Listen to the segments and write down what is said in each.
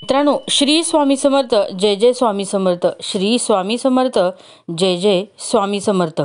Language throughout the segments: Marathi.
मित्रांनो, श्री स्वामी समर्थ. जय जय स्वामी समर्थ. श्री स्वामी समर्थ. जय जय स्वामी समर्थ.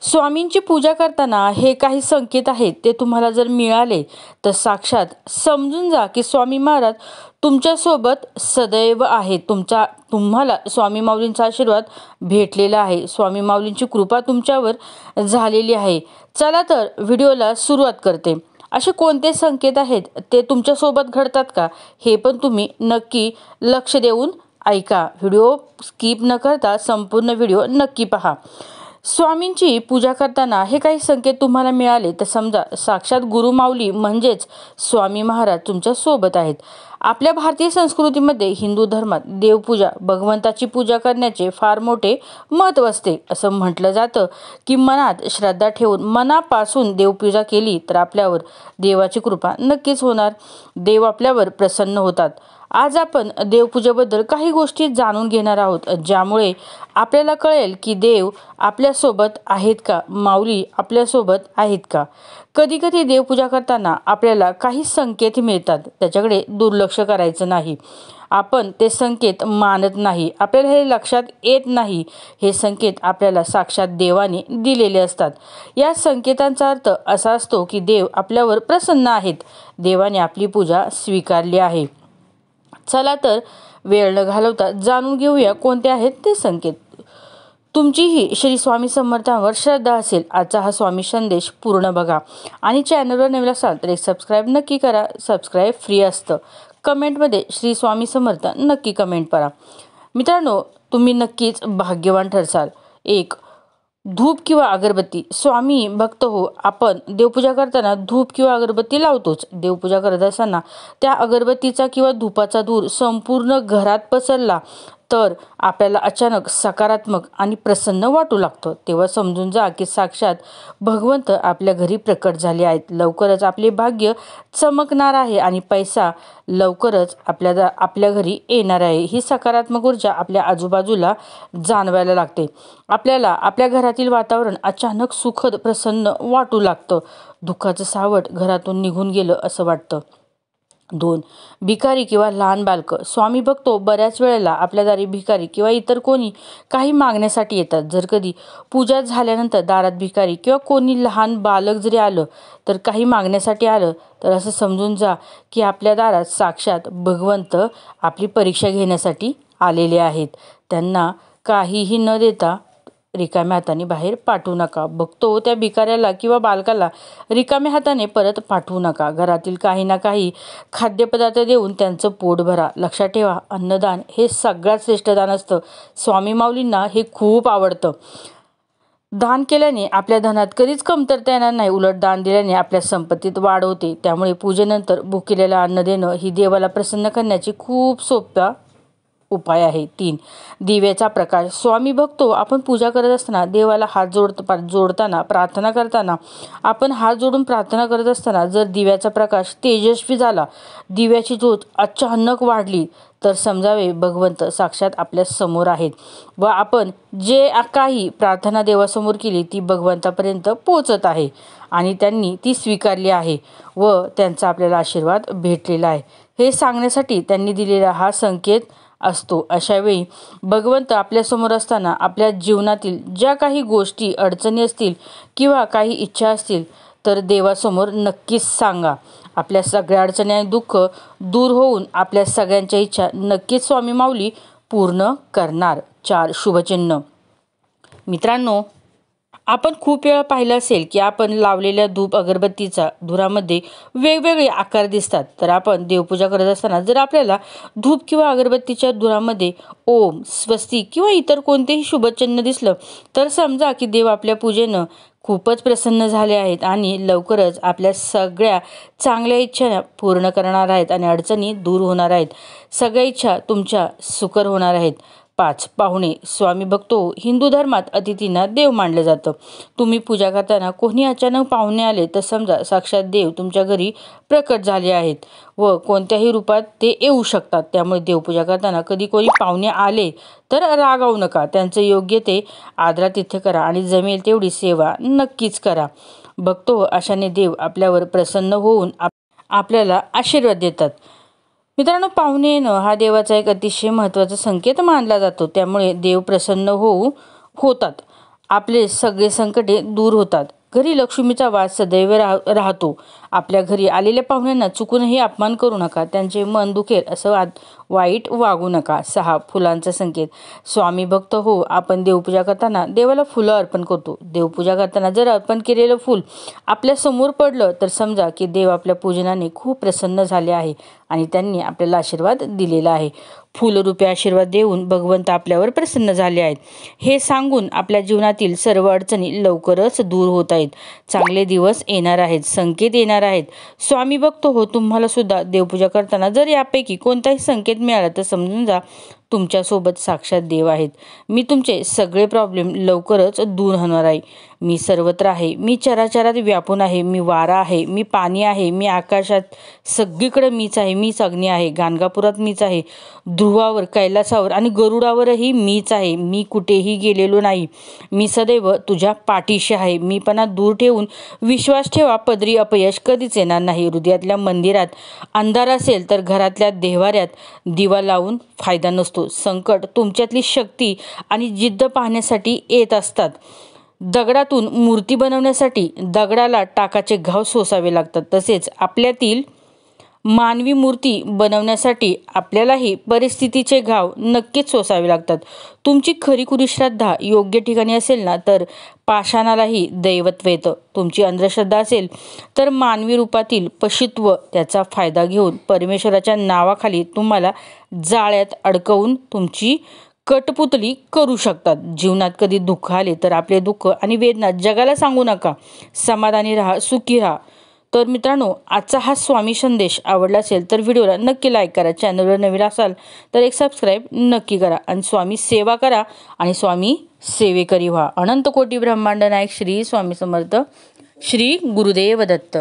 स्वामींची पूजा करताना हे काही संकेत आहेत, ते तुम्हाला जर मिळाले तर साक्षात समजून जा की स्वामी महाराज तुमच्यासोबत सदैव आहेत. तुम्हाला स्वामी माऊलींचा आशीर्वाद भेटलेला आहे. स्वामी माऊलींची कृपा तुमच्यावर झालेली आहे. चला तर व्हिडिओला सुरुवात करते. असे कोणते संकेत आहेत ते तुमच्यासोबत घडतात का, हे पण तुम्ही नक्की लक्ष देऊन ऐका. व्हिडिओ स्किप न करता संपूर्ण व्हिडिओ नक्की पहा. स्वामींची पूजा करताना हे काही संकेत तुम्हाला मिळाले तर समजा साक्षात गुरु माऊली म्हणजेच स्वामी महाराज तुमच्या सोबत आहेत. आपल्या भारतीय संस्कृतीमध्ये हिंदू धर्मात देवपूजा, भगवंताची पूजा करण्याचे फार मोठे महत्त्व असते. असं म्हटलं जातं की मनात श्रद्धा ठेवून मनापासून देवपूजा केली तर आपल्यावर देवाची कृपा नक्कीच होणार. देव आपल्यावर प्रसन्न होतात. आज आपण देवपूजेबद्दल काही गोष्टी जाणून घेणार आहोत, ज्यामुळे आपल्याला कळेल की देव आपल्यासोबत आहेत का, माऊली आपल्यासोबत आहेत का. कधी कधी देवपूजा करताना आपल्याला काही संकेत मिळतात, त्याच्याकडे दुर्लक्ष करायचं नाही. आपण ते संकेत मानत नाही, आपल्याला हे लक्षात येत नाही. हे संकेत आपल्याला साक्षात देवाने दिलेले असतात. या संकेतांचा अर्थ असा असतो की देव आपल्यावर प्रसन्न आहेत, देवाने आपली पूजा स्वीकारली आहे. चला तर वेळ न घालवता जाणून घेऊया कोणते आहेत ते संकेत. तुमचीही श्री स्वामी समर्थांवर श्रद्धा असेल, आजचा हा स्वामी संदेश पूर्ण बघा आणि चॅनलवर नवीन असाल तर एक सबस्क्राईब नक्की करा. सबस्क्राईब फ्री असतं. कमेंटमध्ये श्री स्वामी समर्थ नक्की कमेंट करा. मित्रांनो, तुम्ही नक्कीच भाग्यवान ठरसाल. 1. धूप किंवा अगरबत्ती. स्वामी भक्त हो, आपण देवपूजा करताना धूप किंवा अगरबत्ती लावतोच. देवपूजा करत असताना त्या अगरबत्तीचा किंवा धूपाचा धूर संपूर्ण घरात पसरला तर आपल्याला अचानक सकारात्मक आणि प्रसन्न वाटू लागतं. तेव्हा समजून जा की साक्षात भगवंत आपल्या घरी प्रकट झाले आहेत. लवकरच आपले भाग्य चमकणार आहे आणि पैसा लवकरच आपल्या घरी येणार आहे. ही सकारात्मक ऊर्जा आपल्या आजूबाजूला जाणवायला लागते. आपल्याला आपल्या घरातील वातावरण अचानक सुखद प्रसन्न वाटू लागतं. दुःखाचं सावट घरातून निघून गेलं असं वाटतं. 2. भिकारी किंवा लहान बालकं. स्वामी भक्तो बऱ्याच वेळेला आपल्या दारी भिकारी किंवा इतर कोणी काही मागण्यासाठी येतात. जर कधी पूजा झाल्यानंतर दारात भिकारी किंवा कोणी लहान बालक जरी आलं तर काही मागण्यासाठी आलं तर असं समजून जा की आपल्या दारात साक्षात भगवंत आपली परीक्षा घेण्यासाठी आलेले आहेत. त्यांना काहीही न देता रिकाम्या हाताने बाहेर पाठवू नका. बघतो त्या भिकाऱ्याला किंवा बालकाला रिकाम्या हाताने परत पाठवू नका. घरातील काही ना काही खाद्यपदार्थ देऊन त्यांचं पोट भरा. लक्षात ठेवा, अन्नदान हे सगळ्यात श्रेष्ठ दान असतं. स्वामी माऊलींना हे खूप आवडतं. दान केल्याने आपल्या धनात कधीच कमतरता येणार नाही. उलट दान दिल्याने आपल्या संपत्तीत वाढ होते. त्यामुळे पूजेनंतर भुकेलेला अन्न देणं ही देवाला प्रसन्न करण्याची खूप सोपा उपाय आहे. 3. दिव्याचा प्रकाश. स्वामी भक्तो, आपण पूजा करत असताना देवाला हात जोडताना प्रार्थना करताना आपण हात जोडून प्रार्थना करत असताना जर दिव्याचा प्रकाश तेजस्वी झाला, दिव्याची ज्योत अचानक वाढली तर समजावे भगवंत साक्षात आपल्या समोर आहेत व आपण जे काही प्रार्थना देवासमोर केली ती भगवंतापर्यंत पोहोचत आहे आणि त्यांनी ती स्वीकारली आहे व त्यांचा आपल्याला आशीर्वाद भेटलेला आहे हे सांगण्यासाठी त्यांनी दिलेला हा संकेत असतो. अशा वेळी भगवंत आपल्यासमोर असताना आपल्या जीवनातील ज्या काही गोष्टी अडचणी असतील किंवा काही इच्छा असतील तर देवासमोर नक्कीच सांगा. आपल्या सगळ्या अडचणी आणि दुःख दूर होऊन आपल्या सगळ्यांच्या इच्छा नक्कीच स्वामी माऊली पूर्ण करणार. 4. शुभचिन्ह. मित्रांनो, आपण खूप वेळा पाहिलं असेल की आपण लावलेल्या धूप अगरबत्तीचा धुरामध्ये वेगवेगळे आकार दिसतात. तर आपण देवपूजा करत असताना जर आपल्याला धूप किंवा अगरबत्तीच्या धुरामध्ये ओम, स्वस्तिक किंवा इतर कोणतेही शुभचिन्ह दिसलं तर समजा की देव आपल्या पूजेनं खूपच प्रसन्न झाले आहेत आणि लवकरच आपल्या सगळ्या चांगल्या इच्छा पूर्ण करणार आहेत आणि अडचणी दूर होणार आहेत. सगळ्या इच्छा तुमच्या सुकर होणार आहेत. 5. पाहुणे. स्वामी भक्तो, हिंदू धर्मात अतिथींना देव मानलं जातं. तुम्ही पूजा करताना कोणी अचानक पाहुणे आले तर समजा साक्षात देव तुमच्या घरी प्रकट झाले आहेत व कोणत्याही रूपात ते येऊ शकतात. त्यामुळे देवपूजा करताना कधी कोणी पाहुणे आले तर रागावू नका. त्यांचं योग्य ते आदरातिथ्य करा आणि जमेल तेवढी सेवा नक्कीच करा. भक्तो, अशाने देव आपल्यावर प्रसन्न होऊन आपल्याला आशीर्वाद देतात. मित्रांनो, पाहुणे येणं हा देवाचा एक अतिशय महत्त्वाचा संकेत मानला जातो. त्यामुळे देव प्रसन्न होतात. आपले सगळे संकटे दूर होतात. घरी लक्ष्मीचा वास सदैव राहतो. आपल्या घरी आलेल्या पाहुण्यांना चुकूनही अपमान करू नका. त्यांचे मन दुखेल असं वाईट वागू नका. 6. फुलांचा संकेत. स्वामी भक्त हो, आपण देवपूजा करताना देवाला फुलं अर्पण करतो. देवपूजा करताना जर अर्पण केलेलं फूल आपल्या समोर पडलं तर समजा की देव आपल्या पूजनाने खूप प्रसन्न झाले आहे आणि त्यांनी आपल्याला आशीर्वाद दिलेला आहे. फूलरूपी आशीर्वाद देऊन भगवंत आपल्यावर प्रसन्न झाले आहेत हे सांगून आपल्या जीवनातील सर्व अडचणी लवकरच दूर होत आहेत. चांगले दिवस येणार आहेत, संकेत येणार आहेत. स्वामी भक्त हो, तुम्हाला सुद्धा देवपूजा करताना जर यापैकी कोणताही संकेत मिळाला तर समजून जा तुमच्यासोबत साक्षात देव आहेत. मी तुमचे सगळे प्रॉब्लेम लवकरच दूर होणार आहे. मी सर्वत्र आहे. मी चराचरात व्यापून आहे. मी वारा आहे. मी पाणी आहे. मी आकाशात सगळीकडे मीच आहे. मीच अग्नी आहे. गाणगापुरात मीच आहे. ध्रुवावर, कैलासावर आणि गरुडावरही मीच आहे. मी कुठेही गेलेलो नाही. मी सदैव तुझ्या पाठीशी आहे. मीपणा दूर ठेवून विश्वास ठेवा. पदरी अपयश कधीच येणार नाही. हृदयातल्या मंदिरात अंधार असेल तर घरातल्या देव्हाऱ्यात दिवा लावून फायदा नसतो. संकट तुमच्यातली शक्ती आणि जिद्द पाहण्यासाठी येत असतात. दगडातून मूर्ती बनवण्यासाठी दगडाला टाकाचे घाव सोसावे लागतात. तसेच आपल्यातील मानवी मूर्ती बनवण्यासाठी आपल्यालाही परिस्थितीचे घाव नक्कीच सोसावे लागतात. तुमची खरीखुरी श्रद्धा योग्य ठिकाणी असेल ना तर पाषाणालाही दैवत्व येतं. तुमची अंधश्रद्धा असेल तर मानवी रूपातील पशुत्व त्याचा फायदा घेऊन परमेश्वराच्या नावाखाली तुम्हाला जाळ्यात अडकवून तुमची कटपुतली करू शकतात. जीवनात कधी दुःख आले तर आपले दुःख आणि वेदना जगाला सांगू नका. समाधानी राहा, सुखी राहा. तर मित्रांनो, आजचा हा स्वामी संदेश आवडला असेल तर व्हिडिओला नक्की लाईक करा. चॅनलवर नवीन असाल तर एक सबस्क्राईब नक्की करा आणि स्वामी सेवा करा आणि स्वामी सेवेकरी व्हा. अनंत कोटी ब्रह्मांड नायक श्री स्वामी समर्थ. श्री गुरुदेव दत्त.